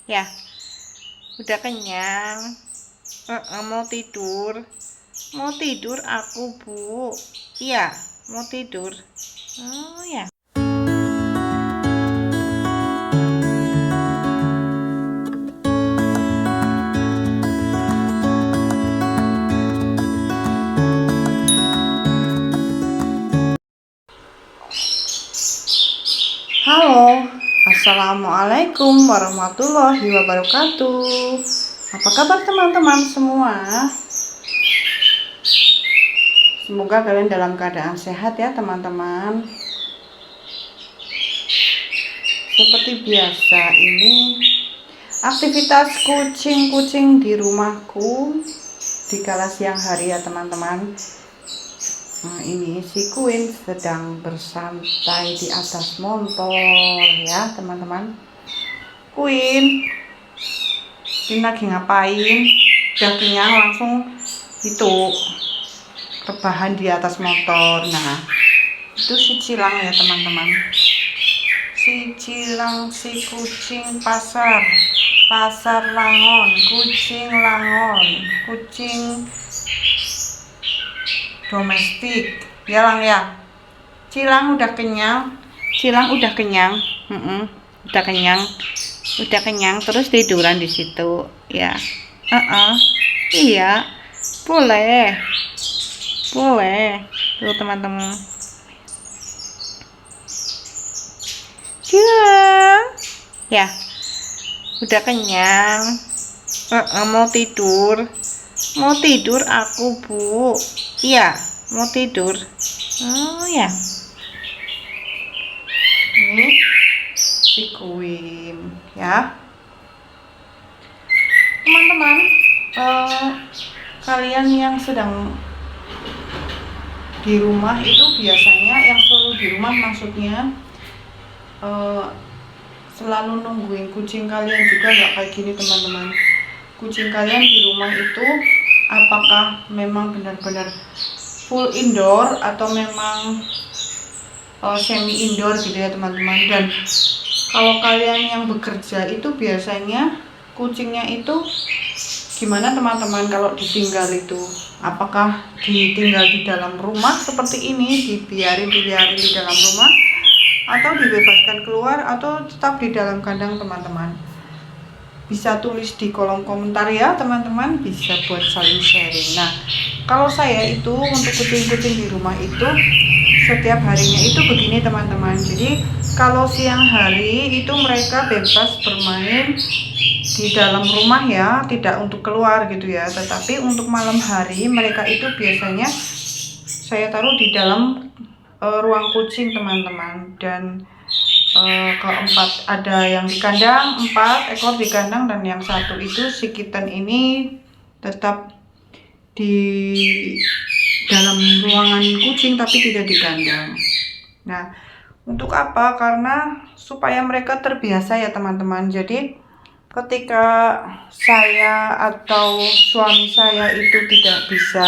Ya, udah kenyang. Mau tidur. Mau tidur aku, Bu. Iya, mau tidur. Oh ya. Halo, Assalamualaikum warahmatullahi wabarakatuh. Apa kabar teman-teman semua? Semoga kalian dalam keadaan sehat ya teman-teman. Seperti biasa, ini aktivitas kucing-kucing di rumahku di kala siang hari ya teman-teman. Nah, ini si Queen sedang bersantai di atas motor ya teman-teman. Queen lagi ngapain? Udah kenyang langsung itu rebahan di atas motor. Nah, itu si Cilang ya teman-teman. Si Cilang, si kucing pasar Langon, kucing Langon, kucing domestik ya Lang ya. Cilang udah kenyang. Udah kenyang terus tiduran di situ ya. Iya, boleh tuh teman-teman. Cilang ya, udah kenyang. Mau tidur aku, Bu. Iya, mau tidur. Oh ya, ini si Queen ya teman-teman. Kalian yang sedang di rumah itu biasanya, yang selalu di rumah maksudnya, selalu nungguin kucing kalian juga nggak kayak gini teman-teman? Kucing kalian di rumah itu apakah memang benar-benar full indoor atau memang semi indoor gitu ya teman-teman? Dan kalau kalian yang bekerja itu biasanya kucingnya itu gimana teman-teman kalau ditinggal itu? Apakah ditinggal di dalam rumah seperti ini, dibiarin di dalam rumah, atau dibebaskan keluar, atau tetap di dalam kandang teman-teman? Bisa tulis di kolom komentar ya teman-teman, bisa buat saling sharing. Nah, kalau saya itu untuk kucing-kucing di rumah itu setiap harinya itu begini teman-teman. Jadi kalau siang hari itu mereka bebas bermain di dalam rumah ya, tidak untuk keluar gitu ya. Tetapi untuk malam hari mereka itu biasanya saya taruh di dalam ruang kucing teman-teman. Dan keempat ada yang di kandang, 4 ekor di kandang, dan yang satu itu si kitten ini tetap di dalam ruangan kucing tapi tidak di kandang. Nah, untuk apa? Karena supaya mereka terbiasa ya teman-teman. Jadi ketika saya atau suami saya itu tidak bisa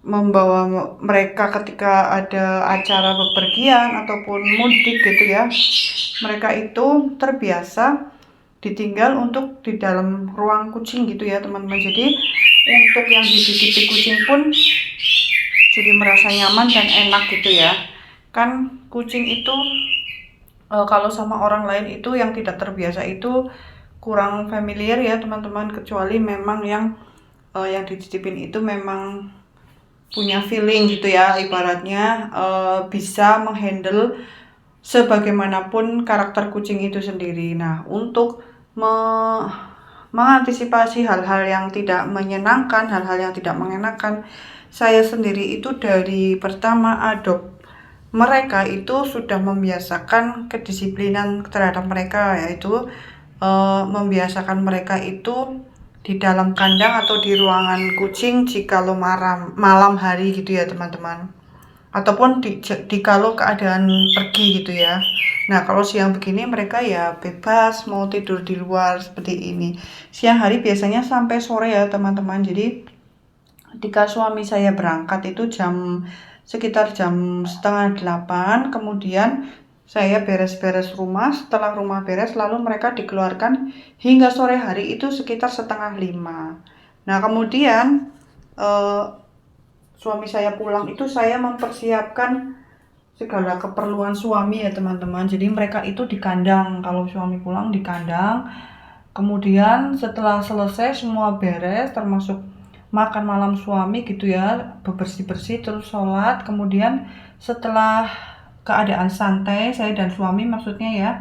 membawa mereka ketika ada acara bepergian ataupun mudik gitu ya, mereka itu terbiasa ditinggal untuk di dalam ruang kucing gitu ya teman-teman. Jadi untuk yang dititipi kucing pun jadi merasa nyaman dan enak gitu ya. Kan kucing itu kalau sama orang lain itu yang tidak terbiasa itu kurang familiar ya teman-teman, kecuali memang yang dititipin itu memang punya feeling gitu ya, ibaratnya bisa menghandle sebagaimanapun karakter kucing itu sendiri. Nah, untuk mengantisipasi hal-hal yang tidak menyenangkan, hal-hal yang tidak mengenakan, saya sendiri itu dari pertama adopt mereka itu sudah membiasakan kedisiplinan terhadap mereka, yaitu membiasakan mereka itu di dalam kandang atau di ruangan kucing jikalau malam hari gitu ya teman-teman, ataupun di kalau keadaan pergi gitu ya. Nah, kalau siang begini mereka ya bebas mau tidur di luar seperti ini. Siang hari biasanya sampai sore ya teman-teman. Jadi ketika suami saya berangkat itu sekitar jam 7:30, kemudian saya beres-beres rumah. Setelah rumah beres, lalu mereka dikeluarkan hingga sore hari itu sekitar 4:30. Nah, kemudian suami saya pulang itu saya mempersiapkan segala keperluan suami ya teman-teman. Jadi mereka itu di kandang, kalau suami pulang di kandang. Kemudian setelah selesai semua beres, termasuk makan malam suami gitu ya, bersih-bersih, terus sholat. Kemudian setelah keadaan santai, saya dan suami maksudnya ya,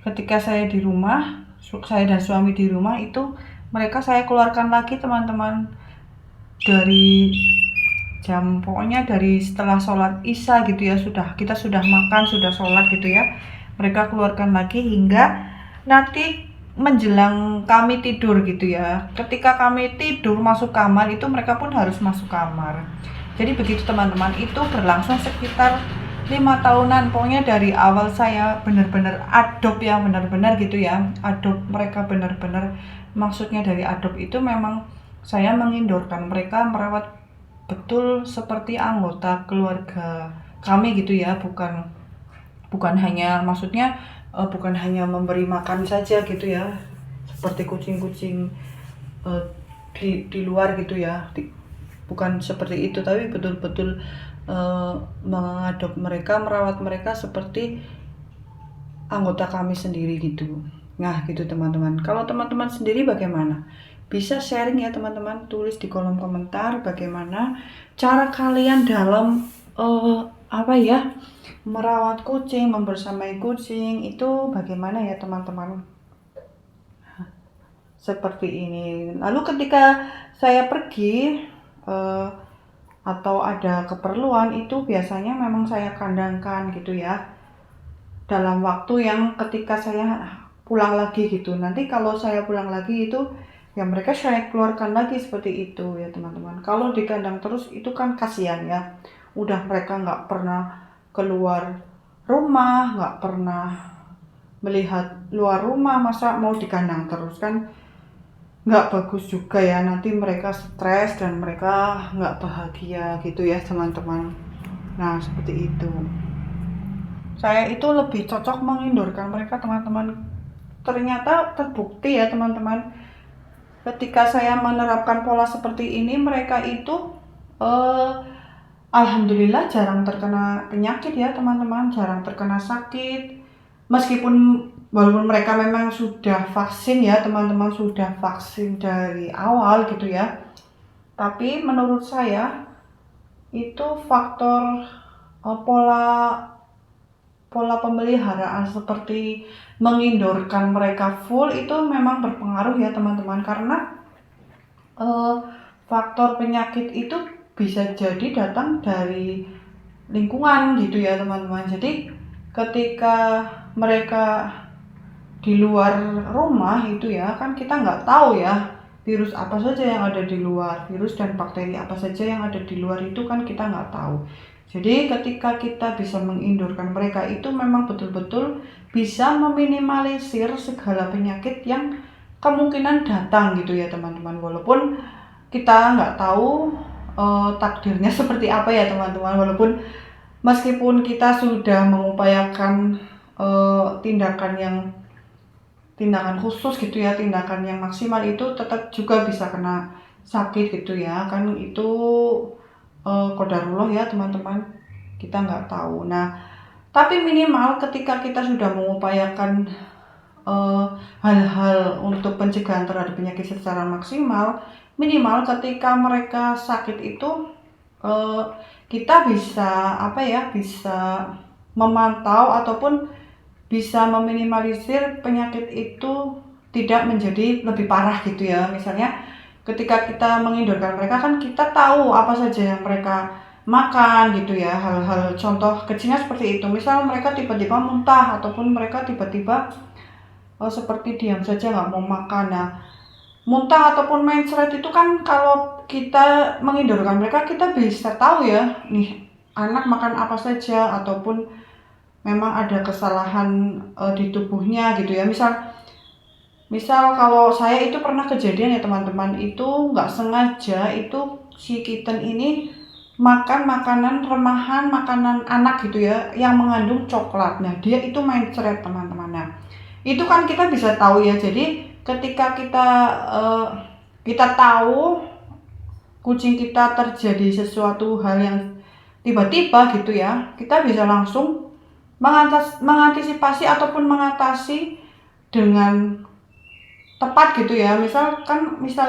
ketika saya di rumah, saya dan suami di rumah itu, mereka saya keluarkan lagi teman-teman, dari pokoknya dari setelah sholat isya gitu ya, kita sudah makan, sudah sholat gitu ya, mereka keluarkan lagi hingga nanti menjelang kami tidur gitu ya. Ketika kami tidur masuk kamar itu mereka pun harus masuk kamar. Jadi begitu teman-teman, itu berlangsung sekitar 5 tahunan. Pokoknya dari awal saya benar-benar adopt ya, benar-benar gitu ya, adopt mereka benar-benar. Maksudnya dari adopt itu memang saya mengindorkan mereka, merawat betul seperti anggota keluarga kami gitu ya, bukan hanya maksudnya bukan hanya memberi makan saja gitu ya, seperti kucing-kucing di luar gitu ya, bukan seperti itu, tapi betul-betul mengadop mereka, merawat mereka seperti anggota kami sendiri gitu. Nah gitu teman-teman. Kalau teman-teman sendiri bagaimana? Bisa sharing ya teman-teman, tulis di kolom komentar bagaimana cara kalian dalam merawat kucing, membersamai kucing itu bagaimana ya teman-teman. Seperti ini. Lalu ketika saya pergi atau ada keperluan itu biasanya memang saya kandangkan gitu ya, dalam waktu yang ketika saya pulang lagi gitu. Nanti kalau saya pulang lagi itu ya mereka saya keluarkan lagi seperti itu ya teman-teman. Kalau di kandang terus itu kan kasihan ya, udah mereka nggak pernah keluar rumah, nggak pernah melihat luar rumah, masa mau di kandang terus kan nggak bagus juga ya, nanti mereka stres dan mereka nggak bahagia gitu ya teman-teman. Nah seperti itu, saya itu lebih cocok mengindorkan mereka teman-teman. Ternyata terbukti ya teman-teman, ketika saya menerapkan pola seperti ini, mereka itu alhamdulillah jarang terkena penyakit ya teman-teman, jarang terkena sakit. Walaupun mereka memang sudah vaksin ya teman-teman, sudah vaksin dari awal gitu ya, tapi menurut saya itu faktor pola pemeliharaan seperti mengindorkan mereka full itu memang berpengaruh ya teman-teman, karena faktor penyakit itu bisa jadi datang dari lingkungan gitu ya teman-teman. Jadi ketika mereka di luar rumah itu ya kan, kita nggak tahu ya virus apa saja yang ada di luar, virus dan bakteri apa saja yang ada di luar itu kan kita nggak tahu. Jadi ketika kita bisa mengindorkan mereka itu memang betul-betul bisa meminimalisir segala penyakit yang kemungkinan datang gitu ya teman-teman. Walaupun kita nggak tahu takdirnya seperti apa ya teman-teman, walaupun meskipun kita sudah mengupayakan tindakan khusus gitu ya, tindakan yang maksimal, itu tetap juga bisa kena sakit gitu ya kan, itu qadarullah ya teman-teman, kita nggak tahu. Nah tapi minimal ketika kita sudah mengupayakan hal-hal untuk pencegahan terhadap penyakit secara maksimal, minimal ketika mereka sakit itu kita bisa bisa memantau ataupun bisa meminimalisir penyakit itu tidak menjadi lebih parah gitu ya. Misalnya ketika kita mengindorkan mereka kan kita tahu apa saja yang mereka makan gitu ya, hal-hal contoh kecilnya seperti itu. Misal mereka tiba-tiba muntah ataupun mereka tiba-tiba seperti diam saja nggak mau makan. Nah muntah ataupun mencret itu kan kalau kita mengindorkan mereka, kita bisa tahu ya nih anak makan apa saja ataupun memang ada kesalahan di tubuhnya gitu ya. Misal kalau saya itu pernah kejadian ya teman-teman, itu nggak sengaja itu si kitten ini makan makanan remahan, makanan anak gitu ya, yang mengandung coklat. Nah, dia itu main ceret teman-teman. Nah, itu kan kita bisa tahu ya. Jadi ketika kita tahu kucing kita terjadi sesuatu hal yang tiba-tiba gitu ya, kita bisa langsung mengantisipasi ataupun mengatasi dengan tepat gitu ya. Misal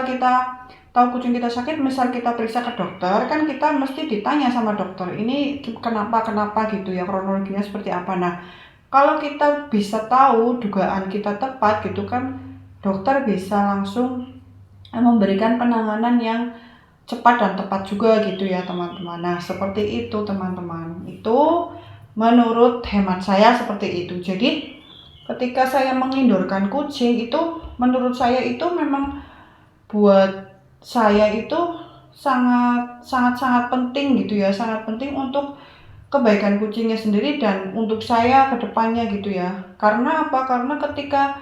kita tahu kucing kita sakit, misal kita periksa ke dokter, kan kita mesti ditanya sama dokter, ini kenapa gitu ya, kronologinya seperti apa. Nah, kalau kita bisa tahu dugaan kita tepat gitu kan, dokter bisa langsung memberikan penanganan yang cepat dan tepat juga gitu ya teman-teman. Nah, seperti itu teman-teman. Itu menurut hemat saya seperti itu. Jadi ketika saya mengindorkan kucing itu, menurut saya itu memang buat saya itu sangat penting gitu ya, sangat penting untuk kebaikan kucingnya sendiri dan untuk saya ke depannya gitu ya. Karena apa? Karena ketika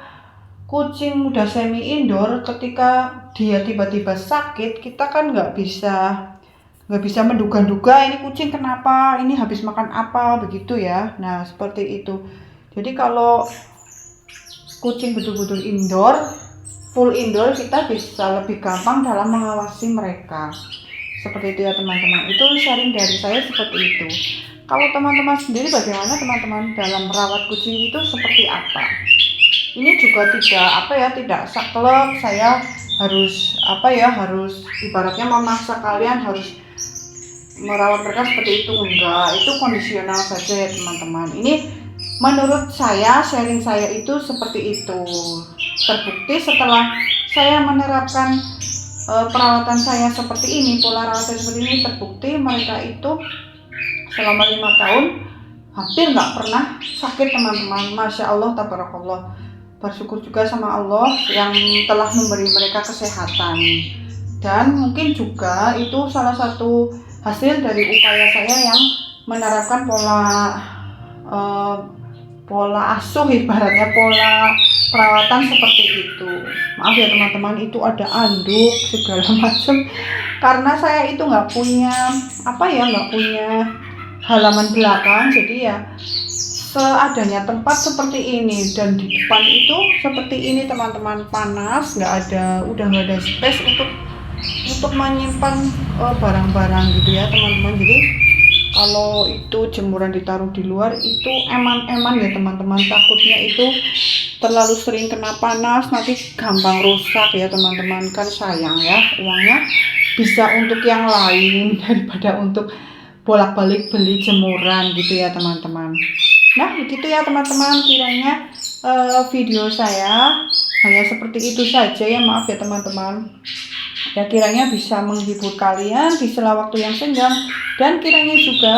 kucing udah semi indoor, ketika dia tiba-tiba sakit, kita kan nggak bisa menduga-duga ini kucing kenapa, ini habis makan apa, begitu ya. Nah, seperti itu. Jadi kalau kucing betul-betul indoor, full indoor, kita bisa lebih gampang dalam mengawasi mereka. Seperti itu ya teman-teman. Itu sharing dari saya seperti itu. Kalau teman-teman sendiri bagaimana teman-teman dalam merawat kucing itu seperti apa? Ini juga tidak saklek saya harus harus ibaratnya memaksa kalian harus merawat mereka seperti itu, enggak. Itu kondisional saja ya teman-teman. Ini menurut saya, sharing saya itu seperti itu. Terbukti setelah saya menerapkan perawatan saya seperti ini, pola rawatan seperti ini, terbukti mereka itu selama 5 tahun hampir nggak pernah sakit teman-teman. Masya Allah, tabarakallah. Bersyukur juga sama Allah yang telah memberi mereka kesehatan. Dan mungkin juga itu salah satu hasil dari upaya saya yang menerapkan pola asuh, ibaratnya pola perawatan seperti itu. Maaf ya teman-teman, itu ada anduk segala macam karena saya itu nggak punya halaman belakang, jadi ya seadanya tempat seperti ini. Dan di depan itu seperti ini teman-teman, panas, udah nggak ada space untuk menyimpan barang-barang gitu ya teman-teman. Jadi kalau itu jemuran ditaruh di luar itu eman-eman ya teman-teman, takutnya itu terlalu sering kena panas nanti gampang rusak ya teman-teman. Kan sayang ya, uangnya bisa untuk yang lain daripada untuk bolak-balik beli jemuran gitu ya teman-teman. Nah begitu ya teman-teman, kiranya video saya hanya seperti itu saja ya, maaf ya teman-teman. Ya kiranya bisa menghibur kalian di sela waktu yang senggang, dan kiranya juga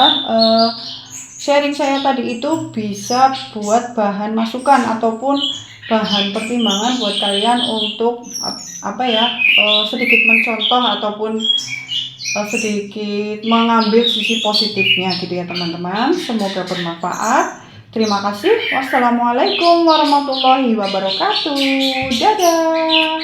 sharing saya tadi itu bisa buat bahan masukan ataupun bahan pertimbangan buat kalian untuk sedikit mencontoh ataupun sedikit mengambil sisi positifnya gitu ya teman-teman. Semoga bermanfaat. Terima kasih. Wassalamualaikum warahmatullahi wabarakatuh. Dadah.